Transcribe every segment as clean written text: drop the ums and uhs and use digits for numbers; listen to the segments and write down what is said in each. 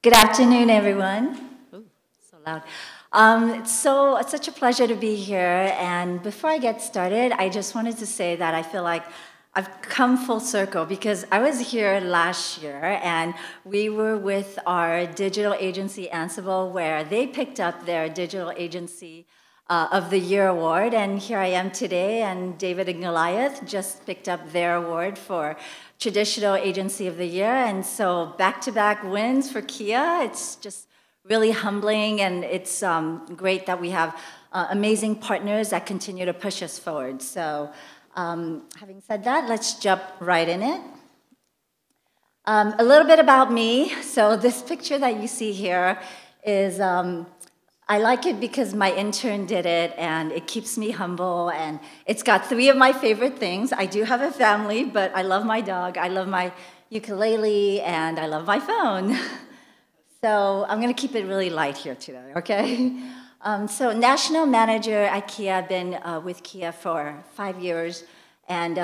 Good afternoon, everyone. Ooh, so loud. It's such a pleasure to be here. And before I get started, I just wanted to say that I feel like I've come full circle because I was here last year and we were with our digital agency Ansible, where they picked up their digital agency of the year award. And here I am today, and David and Goliath just picked up their award for Traditional Agency of the Year, and so back-to-back wins for Kia. It's just really humbling, and it's great that we have amazing partners that continue to push us forward. So having said that, let's jump right in it. A little bit about me. So this picture that you see here is, I like it because my intern did it, and it keeps me humble, and it's got 3 of my favorite things. I do have a family, but I love my dog, I love my ukulele, and I love my phone. So I'm going to keep it really light here today, okay? So national manager at Kia. I've been with Kia for 5 years, and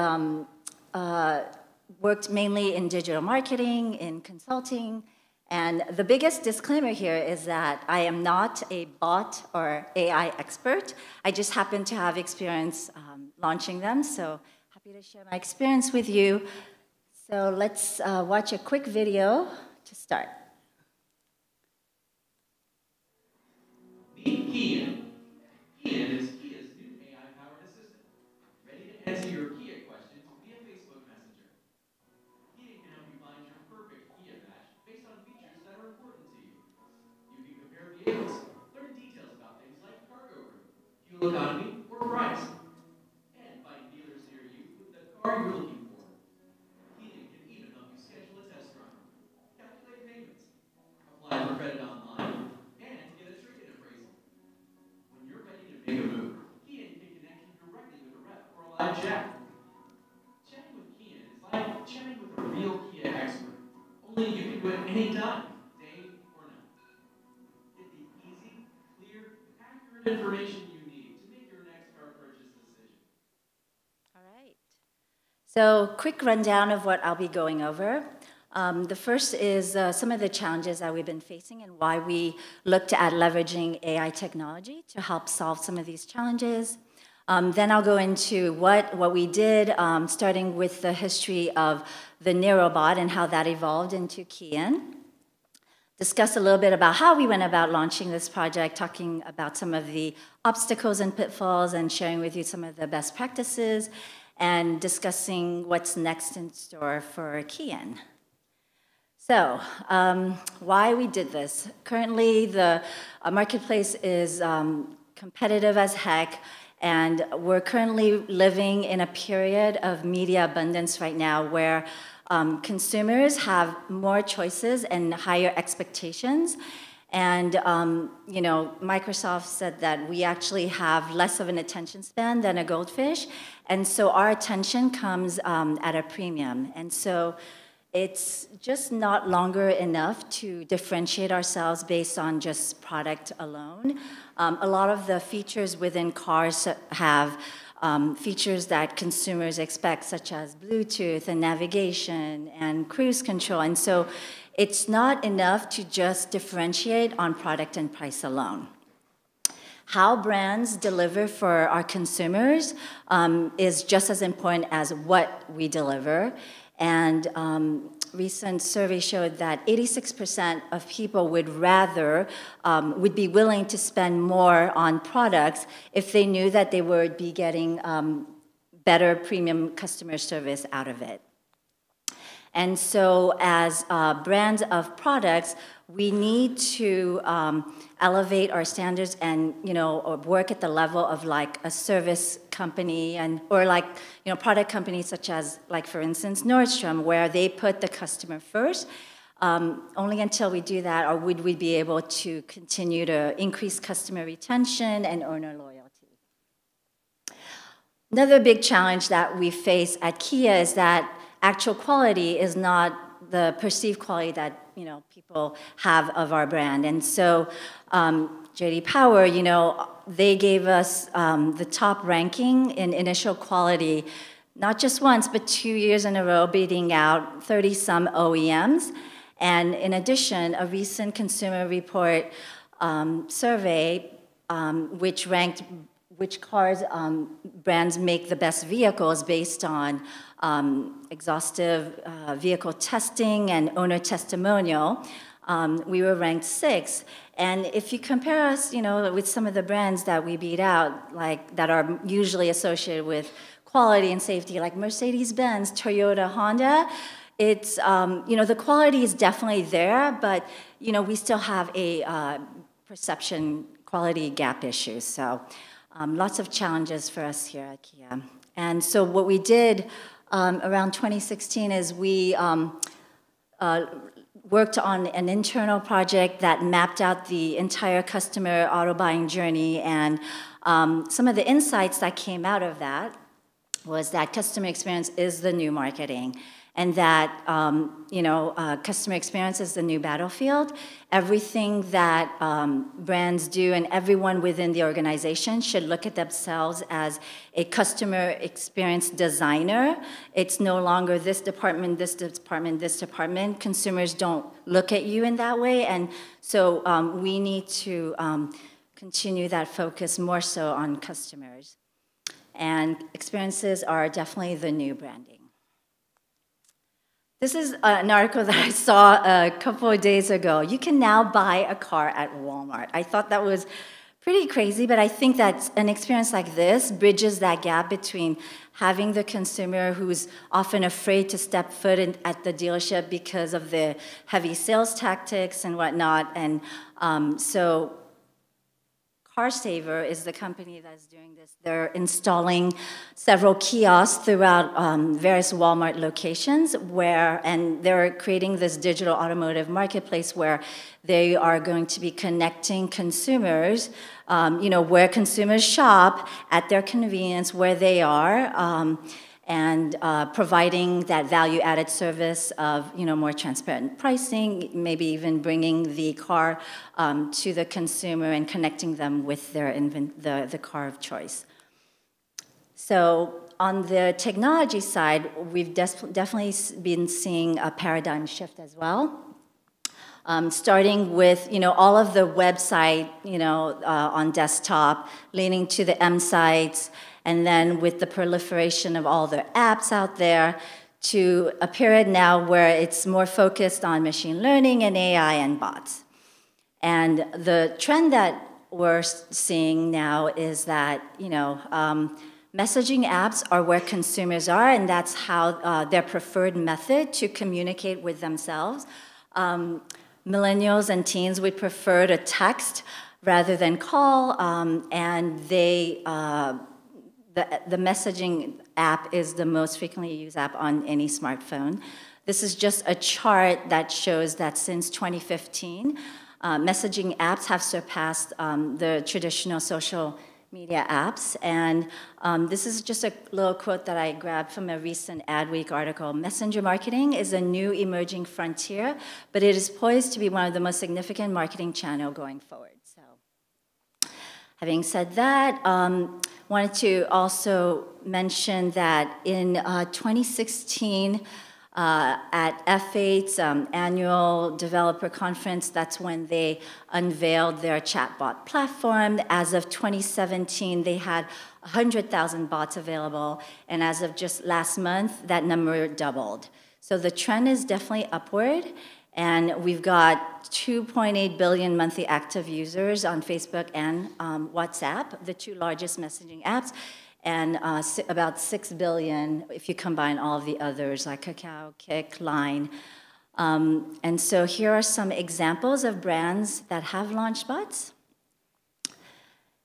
worked mainly in digital marketing, in consulting. And the biggest disclaimer here is that I am not a bot or AI expert. I just happen to have experience launching them, so happy to share my experience with you. So let's watch a quick video to start. Meet KIAN. KIAN is Kia's new AI-powered assistant, ready to answer your Kia questions via Facebook Messenger. KIAN can help you find your perfect Kia match based on features that are important to you. You can compare vehicles, learn details about things like cargo room, fuel economy, or price, and find dealers near you with the car you're looking for. KIAN can even help you schedule a test drive, calculate payments, apply for credit online, and get a trade-in appraisal. When you're ready to make a move, KIAN can connect you directly with a rep for a live chat. Chatting with KIAN is like chatting with a real Kia expert, only you can do it anytime, day or night. Get the easy, clear, accurate information you need to make your next car purchase decision. All right. So quick rundown of what I'll be going over. The first is some of the challenges that we've been facing and why we looked at leveraging AI technology to help solve some of these challenges. Then I'll go into what we did, starting with the history of the Neurobot and how that evolved into KIAN. Discuss a little bit about how we went about launching this project, talking about some of the obstacles and pitfalls, and sharing with you some of the best practices, and discussing what's next in store for KIAN. So, why we did this. Currently, the marketplace is competitive as heck, and we're currently living in a period of media abundance right now where consumers have more choices and higher expectations. And you know, Microsoft said that we actually have less of an attention span than a goldfish, and so our attention comes at a premium. And so it's just not longer enough to differentiate ourselves based on just product alone. A lot of the features within cars have features that consumers expect, such as Bluetooth and navigation and cruise control. And so it's not enough to just differentiate on product and price alone. How brands deliver for our consumers is just as important as what we deliver. And recent survey showed that 86% of people would be willing to spend more on products if they knew that they would be getting better premium customer service out of it. And so as brands of products, we need to elevate our standards and, you know, or work at the level of like a service company or like, you know, product companies such as, like, for instance, Nordstrom, where they put the customer first. Only until we do that, or would we be able to continue to increase customer retention and owner loyalty. Another big challenge that we face at Kia is that actual quality is not the perceived quality that, you know, people have of our brand. And so J.D. Power, you know, they gave us the top ranking in initial quality, not just once, but 2 years in a row, beating out 30-some OEMs. And in addition, a recent consumer report survey, which ranked which cars brands make the best vehicles based on exhaustive vehicle testing and owner testimonial, we were ranked 6th. And if you compare us, with some of the brands that we beat out, like that are usually associated with quality and safety, like Mercedes-Benz, Toyota, Honda, it's, the quality is definitely there, but, we still have a perception quality gap issue. So lots of challenges for us here at Kia. And so what we did around 2016 is we worked on an internal project that mapped out the entire customer auto buying journey, and some of the insights that came out of that was that customer experience is the new marketing, and that customer experience is the new battlefield. Everything that brands do and everyone within the organization should look at themselves as a customer experience designer. It's no longer this department, this department, this department. Consumers don't look at you in that way, and so we need to continue that focus more so on customers. And experiences are definitely the new branding. This is an article that I saw a couple of days ago. You can now buy a car at Walmart. I thought that was pretty crazy, but I think that an experience like this bridges that gap between having the consumer who's often afraid to step foot at the dealership because of the heavy sales tactics and whatnot. And so CarSaver is the company that's doing this. They're installing several kiosks throughout various Walmart locations and they're creating this digital automotive marketplace where they are going to be connecting consumers, where consumers shop at their convenience, where they are, and providing that value-added service of more transparent pricing, maybe even bringing the car to the consumer and connecting them with the car of choice. So on the technology side, we've definitely been seeing a paradigm shift as well. Starting with all of the website on desktop, leaning to the M sites, and then with the proliferation of all the apps out there, to a period now where it's more focused on machine learning and AI and bots. And the trend that we're seeing now is that messaging apps are where consumers are, and that's how their preferred method to communicate with themselves. Millennials and teens would prefer to text rather than call, and the messaging app is the most frequently used app on any smartphone. This is just a chart that shows that since 2015, messaging apps have surpassed the traditional social media apps. And this is just a little quote that I grabbed from a recent Adweek article. Messenger marketing is a new emerging frontier, but it is poised to be one of the most significant marketing channels going forward. So, having said that, wanted to also mention that in 2016, at F8's annual developer conference, that's when they unveiled their chatbot platform. As of 2017, they had 100,000 bots available, and as of just last month, that number doubled. So the trend is definitely upward, and we've got 2.8 billion monthly active users on Facebook and WhatsApp, the two largest messaging apps, and about 6 billion if you combine all of the others like Kakao, Kik, Line. And so here are some examples of brands that have launched bots.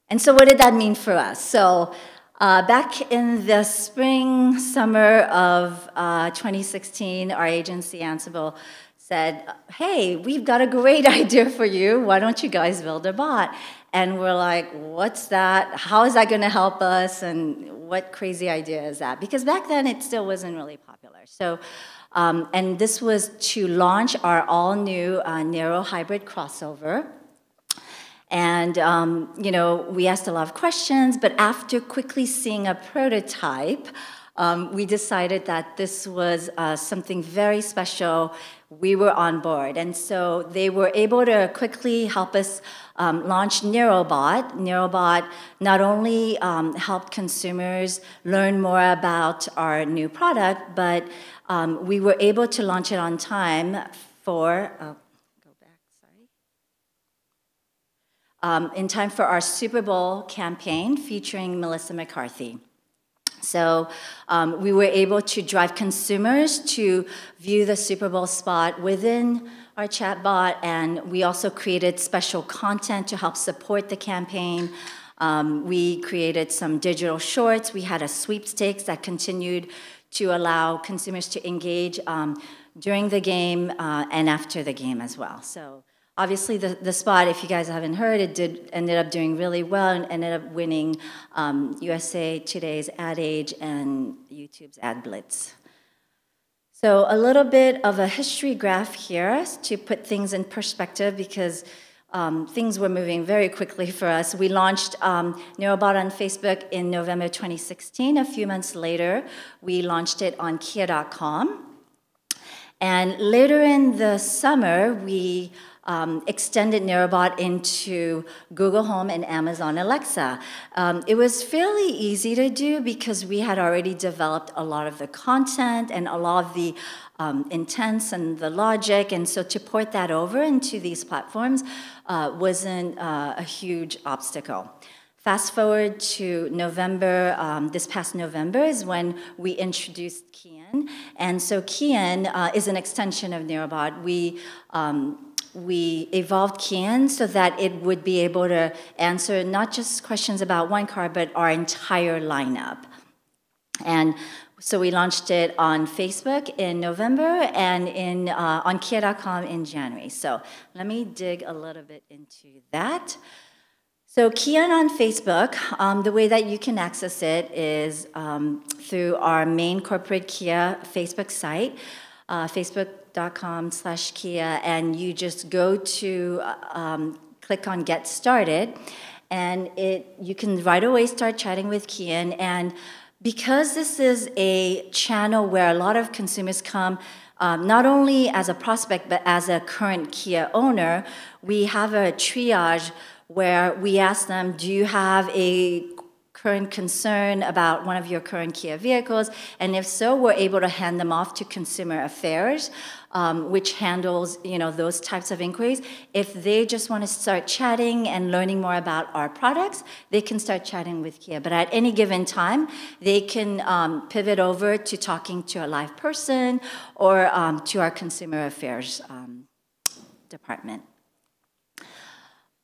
And so what did that mean for us? So back in the spring, summer of 2016, our agency, Ansible, said, hey, we've got a great idea for you. Why don't you guys build a bot? And we're like, what's that? How is that going to help us? And what crazy idea is that? Because back then, it still wasn't really popular. So, and this was to launch our all-new narrow hybrid crossover. And, we asked a lot of questions, but after quickly seeing a prototype, we decided that this was something very special. we were on board. And so they were able to quickly help us launch NeuroBot. NeuroBot not only helped consumers learn more about our new product, but we were able to launch it on time for, in time for our Super Bowl campaign featuring Melissa McCarthy. So we were able to drive consumers to view the Super Bowl spot within our chatbot, and we also created special content to help support the campaign. We created some digital shorts. We had a sweepstakes that continued to allow consumers to engage during the game and after the game as well. So obviously, the spot, if you guys haven't heard, ended up doing really well and ended up winning USA Today's Ad Age and YouTube's Ad Blitz. So a little bit of a history graph here to put things in perspective because things were moving very quickly for us. We launched NeuroBot on Facebook in November 2016. A few months later, we launched it on Kia.com. And later in the summer, we extended NeuroBot into Google Home and Amazon Alexa. It was fairly easy to do because we had already developed a lot of the content and a lot of the intents and the logic, and so to port that over into these platforms wasn't a huge obstacle. Fast forward to November, this past November is when we introduced KIAN, and so KIAN is an extension of NeuroBot. We evolved KIAN so that it would be able to answer not just questions about one car, but our entire lineup. And so we launched it on Facebook in November and on Kia.com in January. So let me dig a little bit into that. So KIAN on Facebook, the way that you can access it is through our main corporate Kia Facebook site, facebook.com/Kia, and you just go to click on Get Started, and you can right away start chatting with KIAN. And because this is a channel where a lot of consumers come, not only as a prospect but as a current Kia owner, we have a triage where we ask them, do you have a current concern about one of your current Kia vehicles? And if so, we're able to hand them off to Consumer Affairs, which handles those types of inquiries. If they just want to start chatting and learning more about our products, they can start chatting with Kia. But at any given time, they can pivot over to talking to a live person or to our Consumer Affairs department.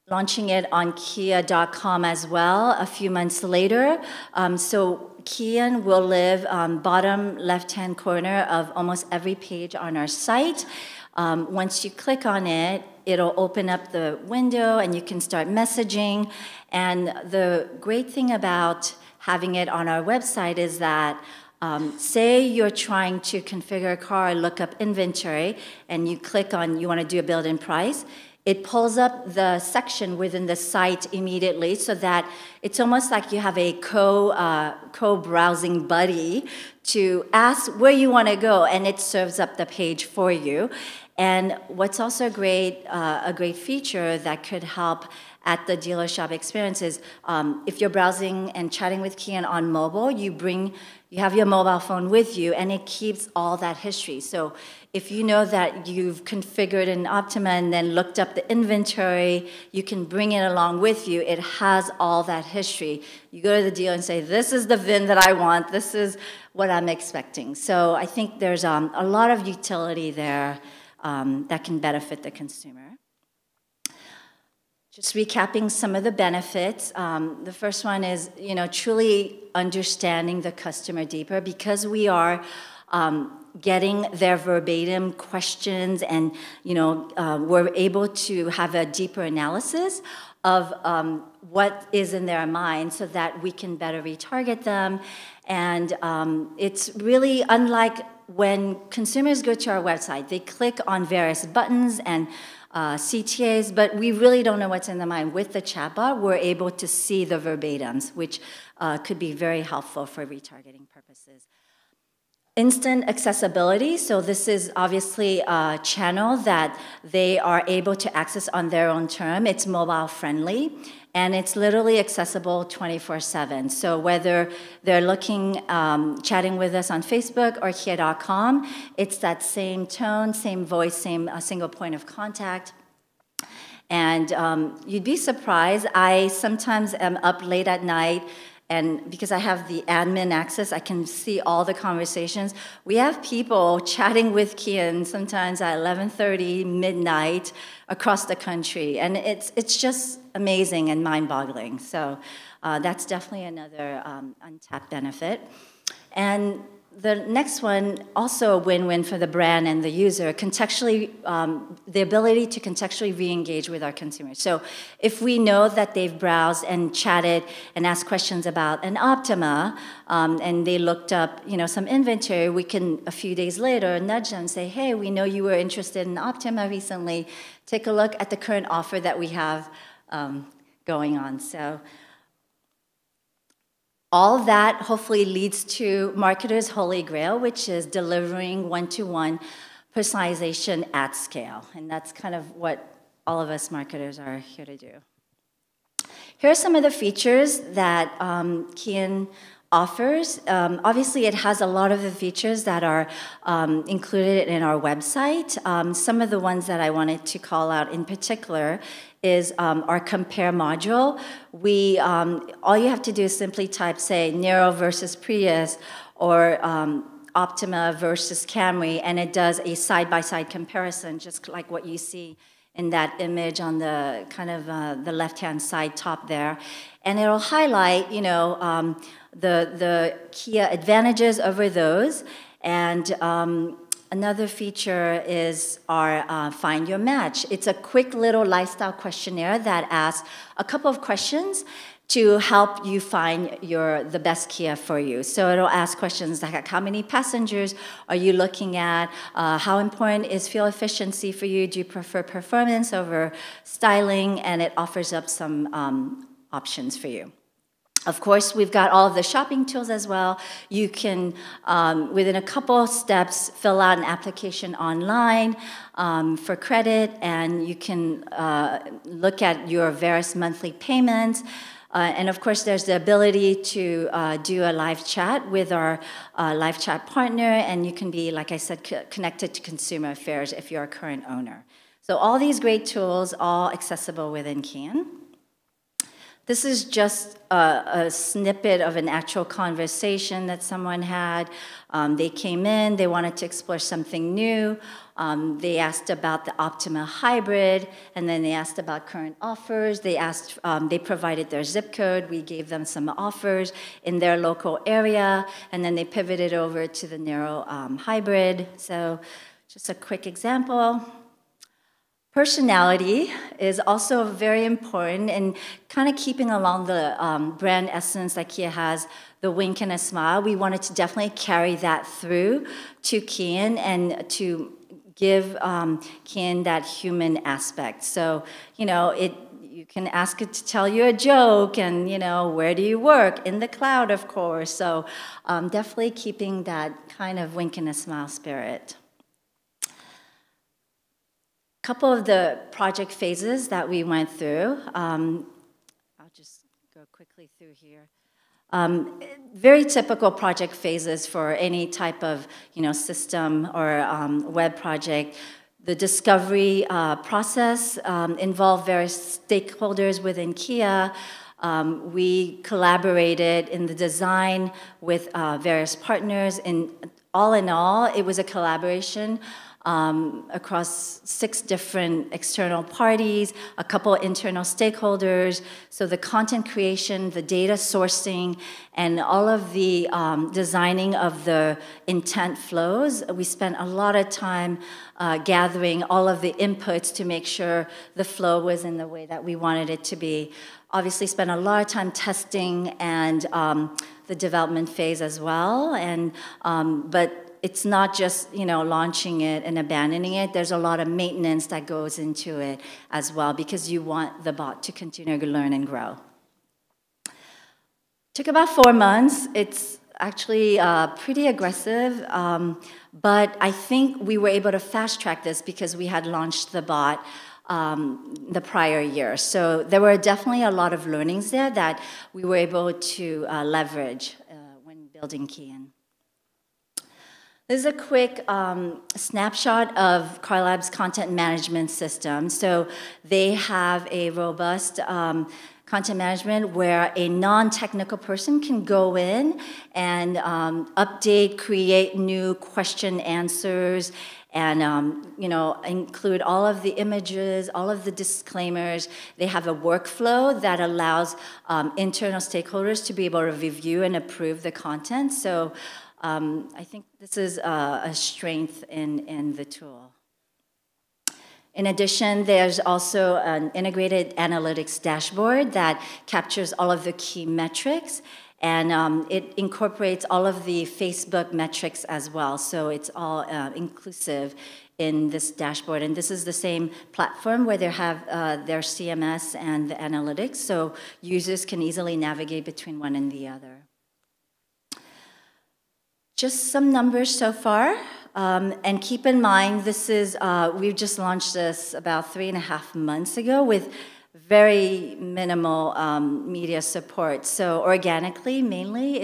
Launching it on Kia.com as well a few months later. So KIAN will live bottom left-hand corner of almost every page on our site. Once you click on it, it'll open up the window and you can start messaging. And the great thing about having it on our website is that say you're trying to configure a car, look up inventory, and you click on you want to do a build and price, it pulls up the section within the site immediately so that it's almost like you have a co-browsing buddy to ask where you want to go, and it serves up the page for you. And what's also a great feature that could help at the dealer shop experience is if you're browsing and chatting with KIAN on mobile, you have your mobile phone with you, and it keeps all that history. So if you know that you've configured an Optima and then looked up the inventory, you can bring it along with you. It has all that history. You go to the dealer and say, this is the VIN that I want. This is what I'm expecting. So I think there's a lot of utility there that can benefit the consumer. Just recapping some of the benefits. The first one is, truly understanding the customer deeper, because we are getting their verbatim questions, and we're able to have a deeper analysis of what is in their mind so that we can better retarget them. And it's really unlike when consumers go to our website. They click on various buttons and CTAs, but we really don't know what's in their mind. With the chatbot, we're able to see the verbatims, which could be very helpful for retargeting purposes. Instant accessibility, so this is obviously a channel that they are able to access on their own term. It's mobile friendly, and it's literally accessible 24/7. So whether they're looking, chatting with us on Facebook or kia.com, it's that same tone, same voice, same single point of contact. And you'd be surprised, I sometimes am up late at night, and because I have the admin access, I can see all the conversations. We have people chatting with KIAN sometimes at 11:30, midnight, across the country. And it's just amazing and mind-boggling. So that's definitely another untapped benefit. And the next one, also a win-win for the brand and the user, contextually, the ability to contextually re-engage with our consumers. So if we know that they've browsed and chatted and asked questions about an Optima, and they looked up, some inventory, we can, a few days later, nudge them and say, hey, we know you were interested in Optima recently. Take a look at the current offer that we have going on. So all that hopefully leads to marketers' holy grail, which is delivering one-to-one personalization at scale. And that's kind of what all of us marketers are here to do. Here are some of the features that KIAN offers. Obviously, it has a lot of the features that are included in our website. Some of the ones that I wanted to call out in particular is our compare module. All you have to do is simply type, say, Niro versus Prius, or Optima versus Camry, and it does a side-by-side comparison, just like what you see in that image on the kind of the left-hand side top there. And it'll highlight, the Kia advantages over those. And another feature is our Find Your Match. It's a quick little lifestyle questionnaire that asks a couple of questions to help you find the best Kia for you. So it'll ask questions like, how many passengers are you looking at? How important is fuel efficiency for you? Do you prefer performance over styling? And it offers up some options for you. Of course, we've got all of the shopping tools as well. You can, within a couple of steps, fill out an application online for credit, and you can look at your various monthly payments. And of course, there's the ability to do a live chat with our live chat partner, and you can be, like I said, connected to consumer affairs if you're a current owner. So all these great tools, all accessible within KIAN. This is just a snippet of an actual conversation that someone had. They came in, they wanted to explore something new. They asked about the Optima Hybrid, and then they asked about current offers. They provided their zip code. We gave them some offers in their local area, and then they pivoted over to the Niro Hybrid. So just a quick example. Personality is also very important, and kind of keeping along the brand essence that Kia has, the wink and a smile. We wanted to definitely carry that through to KIAN and to give KIAN that human aspect. So, you can ask it to tell you a joke, and, where do you work? In the cloud, of course. So definitely keeping that kind of wink and a smile spirit. Couple of the project phases that we went through. I'll just go quickly through here. Very typical project phases for any type of system or web project. The discovery process involved various stakeholders within Kia. We collaborated in the design with various partners. All in all, it was a collaboration across 6 different external parties, a couple internal stakeholders. So the content creation, the data sourcing, and all of the designing of the intent flows. We spent a lot of time gathering all of the inputs to make sure the flow was in the way that we wanted it to be. Obviously spent a lot of time testing and the development phase as well. But it's not just launching it and abandoning it. There's a lot of maintenance that goes into it as well, because you want the bot to continue to learn and grow. Took about 4 months. It's actually pretty aggressive, but I think we were able to fast track this because we had launched the bot the prior year. So there were definitely a lot of learnings there that we were able to leverage when building KIAN. This is a quick snapshot of Car Lab's content management system. So they have a robust content management where a non-technical person can go in and update, create new question answers, and include all of the images, all of the disclaimers. They have a workflow that allows internal stakeholders to be able to review and approve the content. So I think this is a strength in the tool. In addition, there's also an integrated analytics dashboard that captures all of the key metrics, and it incorporates all of the Facebook metrics as well. So it's all inclusive in this dashboard. And this is the same platform where they have their CMS and the analytics, so users can easily navigate between one and the other. Just some numbers so far, and keep in mind this is, we've just launched this about 3.5 months ago with very minimal media support. So organically, mainly,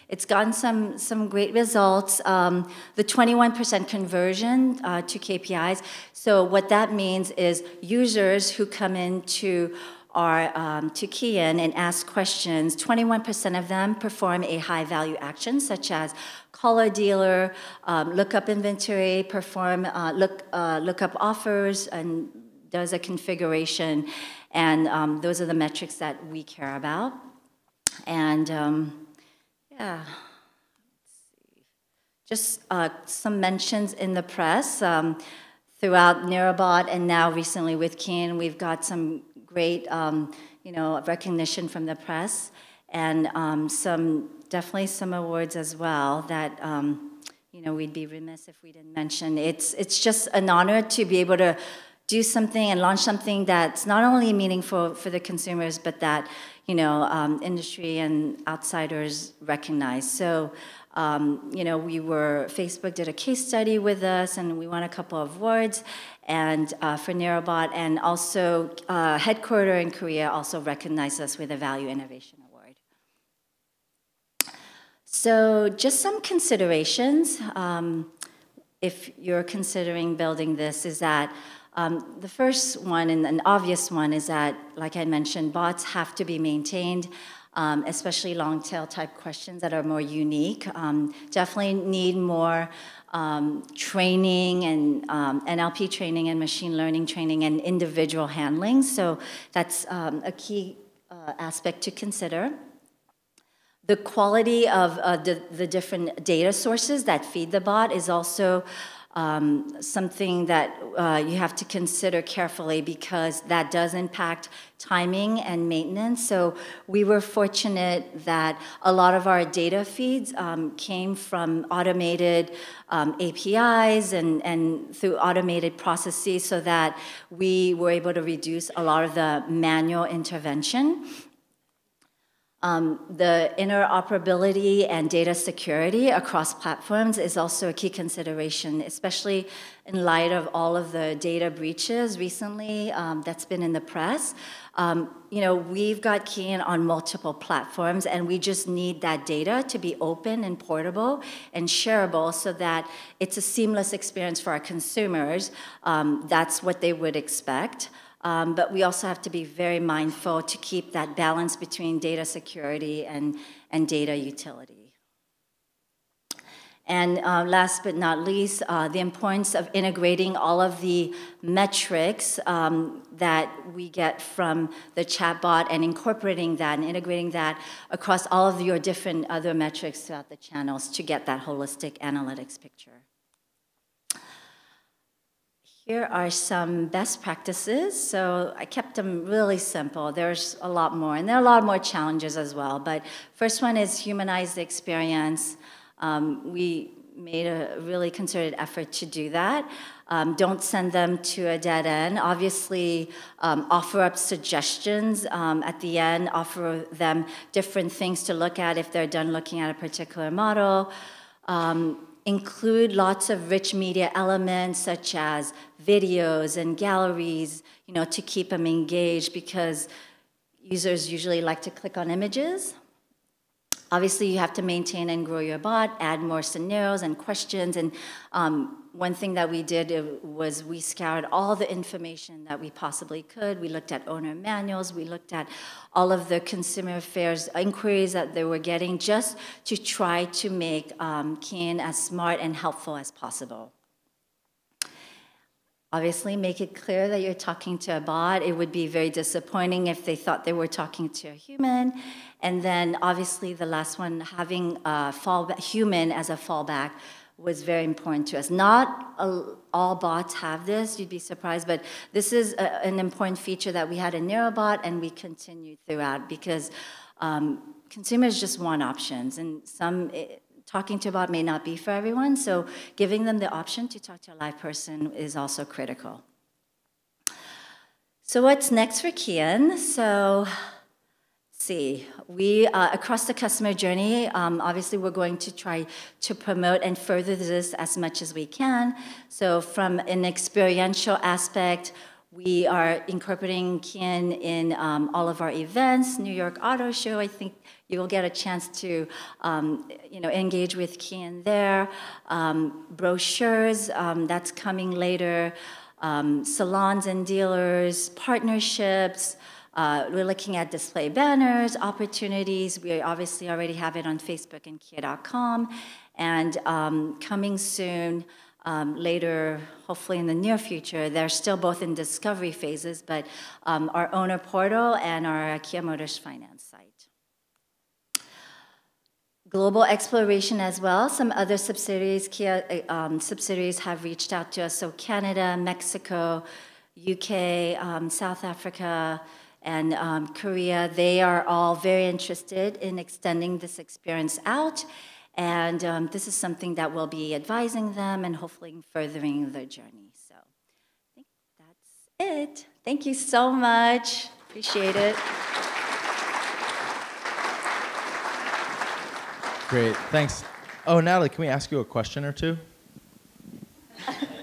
it's gotten some great results. The 21% conversion to KPIs. So what that means is users who come into to KIAN and ask questions, 21% of them perform a high-value action, such as call a dealer, look up inventory, perform look up offers, and does a configuration. And those are the metrics that we care about. And yeah, let's see. Just some mentions in the press throughout Neurobot, and now recently with KIAN, we've got some great, recognition from the press, and definitely some awards as well that, we'd be remiss if we didn't mention. It's just an honor to be able to do something and launch something that's not only meaningful for the consumers, but that, industry and outsiders recognize. So, Facebook did a case study with us, and we won a couple of awards, and for Neurobot, and also headquarter in Korea also recognized us with a Value Innovation Award. So just some considerations, if you're considering building this, is that the first one, and an obvious one, is that, like I mentioned, bots have to be maintained, especially long-tail type questions that are more unique. Definitely need more training and NLP training and machine learning training and individual handling. So that's a key aspect to consider. The quality of the different data sources that feed the bot is also something that you have to consider carefully, because that does impact timing and maintenance. So we were fortunate that a lot of our data feeds came from automated APIs and through automated processes, so that we were able to reduce a lot of the manual intervention. The interoperability and data security across platforms is also a key consideration, especially in light of all of the data breaches recently that's been in the press. We've got KIAN on multiple platforms, and we just need that data to be open and portable and shareable so that it's a seamless experience for our consumers. That's what they would expect. But we also have to be very mindful to keep that balance between data security and data utility. And last but not least, the importance of integrating all of the metrics that we get from the chatbot and incorporating that and integrating that across all of your different other metrics throughout the channels to get that holistic analytics picture. Here are some best practices. So I kept them really simple. There's a lot more, and there are a lot more challenges as well. But first one is Humanized Experience. We made a really concerted effort to do that. Don't send them to a dead end. Obviously, offer up suggestions at the end, offer them different things to look at if they're done looking at a particular model. Include lots of rich media elements such as videos and galleries, to keep them engaged because users usually like to click on images. Obviously, you have to maintain and grow your bot, add more scenarios and questions. And one thing that we did was we scoured all the information that we possibly could. We looked at owner manuals. We looked at all of the consumer affairs inquiries that they were getting just to try to make KIAN as smart and helpful as possible. Obviously, make it clear that you're talking to a bot. It would be very disappointing if they thought they were talking to a human. And then, obviously, the last one, having a human as a fallback was very important to us. Not all bots have this, you'd be surprised, but this is an important feature that we had in NeuroBot and we continued throughout because consumers just want options, and talking to a bot may not be for everyone, so giving them the option to talk to a live person is also critical. So what's next for KIAN? So, let's see, we, across the customer journey, obviously we're going to try to promote and further this as much as we can. So from an experiential aspect, we are incorporating KIAN in all of our events. New York Auto Show, I think you will get a chance to engage with KIAN there. Brochures, that's coming later. Salons and dealers, partnerships. We're looking at display banners, opportunities. We obviously already have it on Facebook and Kia.com. And coming soon, later, hopefully in the near future, they're still both in discovery phases, but our owner portal and our Kia Motors Finance site. Global exploration as well. Some other subsidiaries, Kia subsidiaries have reached out to us. So Canada, Mexico, UK, South Africa, and Korea, they are all very interested in extending this experience out. And this is something that we'll be advising them and hopefully furthering their journey. So I think that's it. Thank you so much. Appreciate it. Great, thanks. Oh, Natalie, can we ask you a question or two?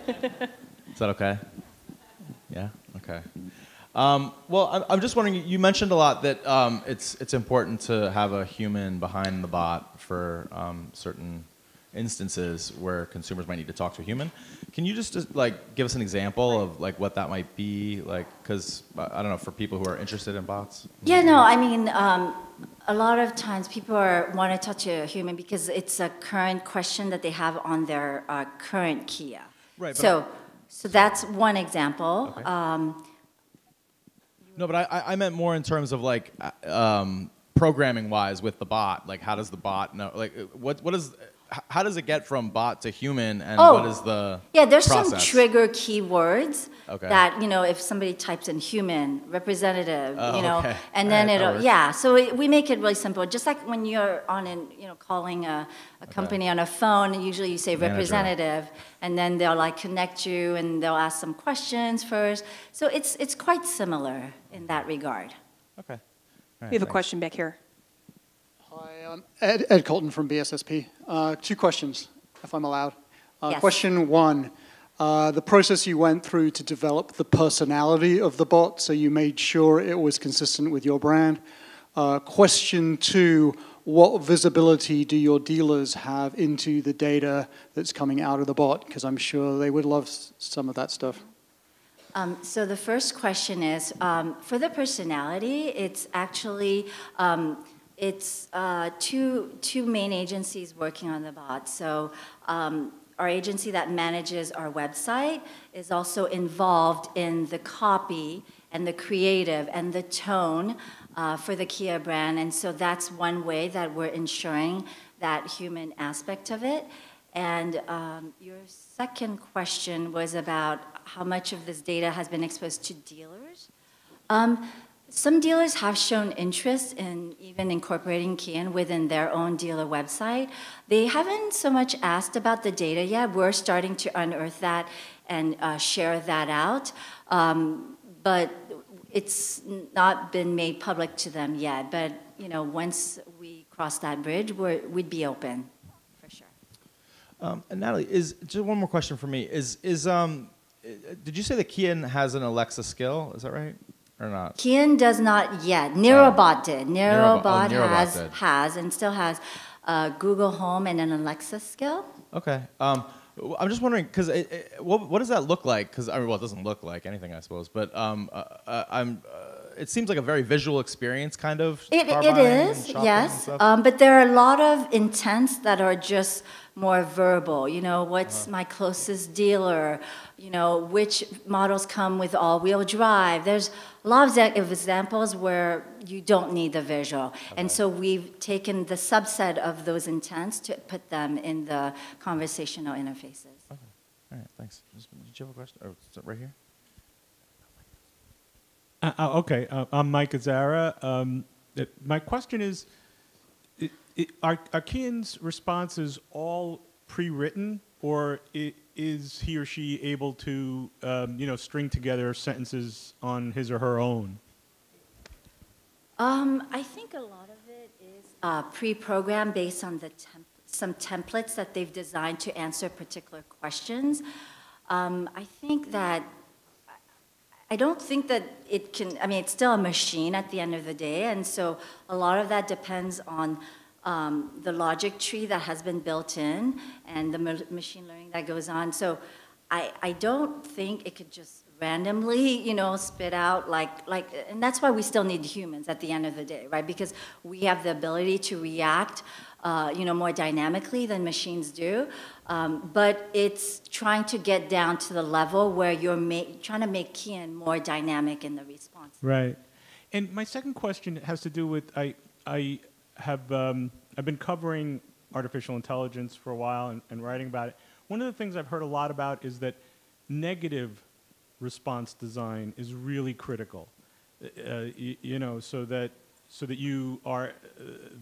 Is that okay? Yeah, okay. Well, I'm just wondering, you mentioned a lot that it's important to have a human behind the bot for certain instances where consumers might need to talk to a human. Can you just give us an example of what that might be? Because I don't know, for people who are interested in bots? Yeah, no, I mean, a lot of times people want to talk to a human because it's a current question that they have on their current Kia. Right. So that's one example. Okay. No, but I meant more in terms of programming-wise with the bot. How does the bot know? How does it get from bot to human, and what is the there's process? Some trigger keywords that if somebody types in human, representative, and then it'll So we make it really simple. Just like when you're on calling a company on a phone, usually you say representative, and then they'll connect you and they'll ask some questions first. So it's quite similar in that regard. Okay. Right, we have a question back here. Hi, I'm Ed Colton from BSSP. 2 questions, if I'm allowed. Yes. Question 1, the process you went through to develop the personality of the bot, so you made sure it was consistent with your brand. Question 2, what visibility do your dealers have into the data that's coming out of the bot? Because I'm sure they would love some of that stuff. So the first question is, for the personality, it's actually, it's two main agencies working on the bot. So our agency that manages our website is also involved in the copy and the creative and the tone for the Kia brand. And so that's one way that we're ensuring that human aspect of it. And your second question was about how much of this data has been exposed to dealers. Some dealers have shown interest in even incorporating KIAN within their own dealer website. They haven't so much asked about the data yet. We're starting to unearth that and share that out. But it's not been made public to them yet. But once we cross that bridge, we'd be open, for sure. And Natalie, just one more question for me. Did you say that KIAN has an Alexa skill? Is that right? Or not? KIAN does not yet. Neurobot did. Neurobot Neurobot has and still has Google Home and an Alexa skill. Okay. I'm just wondering, because what does that look like? Because well, it doesn't look like anything, I suppose. But it seems like a very visual experience, kind of. It is, yes. But there are a lot of intents that are just more verbal. What's my closest dealer? Which models come with all-wheel drive? There's a lot of examples where you don't need the visual. Okay. And so we've taken the subset of those intents to put them in the conversational interfaces. Okay. All right, thanks. Did you have a question? Or is it right here? Okay, I'm Mike Azara. My question is, are KIAN's responses all pre-written, or is he or she able to, string together sentences on his or her own? I think a lot of it is pre-programmed based on some templates that they've designed to answer particular questions. I don't think that it can, it's still a machine at the end of the day, and so a lot of that depends on the logic tree that has been built in and the machine learning that goes on. So I don't think it could just randomly, spit out and that's why we still need humans at the end of the day, right? Because we have the ability to react, more dynamically than machines do. But it's trying to get down to the level where you're trying to make KIAN more dynamic in the response. Right. And my second question has to do with, I've been covering artificial intelligence for a while and writing about it. One of the things I've heard a lot about is that negative response design is really critical. So that you are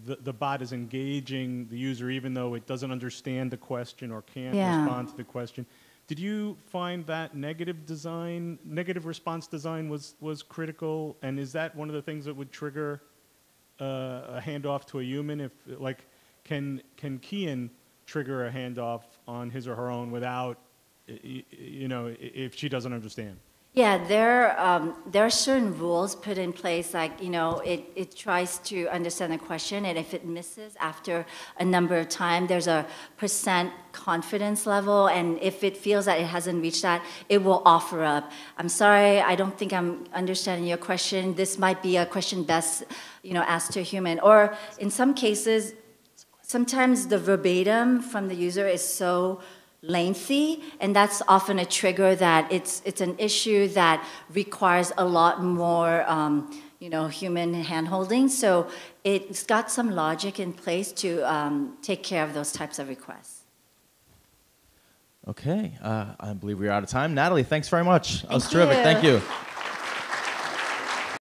the bot is engaging the user even though it doesn't understand the question or can't respond to the question. Did you find that negative response design was critical, and is that one of the things that would trigger a handoff to a human? If can KIAN trigger a handoff on his or her own without if she doesn't understand? Yeah, there are certain rules put in place, it tries to understand the question, and if it misses after a number of times, there's a % confidence level, and if it feels that it hasn't reached that, it will offer up, I'm sorry, I don't think I'm understanding your question. This might be a question best, asked to a human. Or in some cases, sometimes the verbatim from the user is so lengthy, and that's often a trigger that it's an issue that requires a lot more human hand-holding. So it's got some logic in place to take care of those types of requests. Okay, I believe we're out of time. Natalie, thanks very much. That was Thank terrific. you. Thank you.